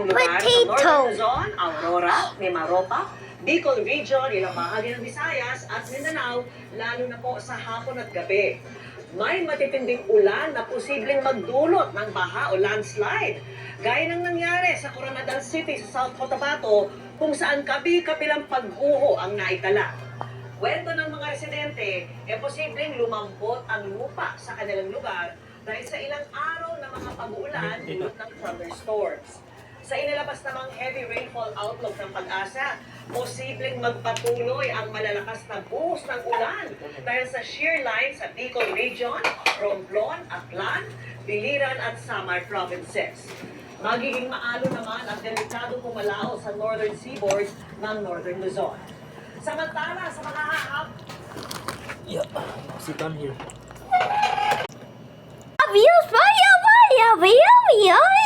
ilang lugar sa Northern Luzon, Aurora, Mimaropa, Bicol Region, ilang bahagi ng Visayas at Mindanao, lalo na po sa hapon at gabi. May matitinding ulan na posibleng magdulot ng baha o landslide. Gaya ng nangyari sa Coronadal City sa South Cotabato kung saan kabi-kabilang pagguho ang naitala. Kwento ng mga residente, posibleng lumambot ang lupa sa kanilang lugar dahil sa ilang araw na mga pag-uulan dulot ng thunderstorms. Sa inilabas namang heavy rainfall outlook ng Pag-asa, posibleng magpatuloy ang malalakas na buhos ng ulan dahil sa shear line sa Bicol Region, Romblon, Aklan, Biliran at Samar provinces. Magiging maalo naman ang delikadong pumalao sa northern seaboard ng Northern Luzon. Samantala, sa mga hahap, Sit down here. Views, vaya, vaya, vaya, vaya.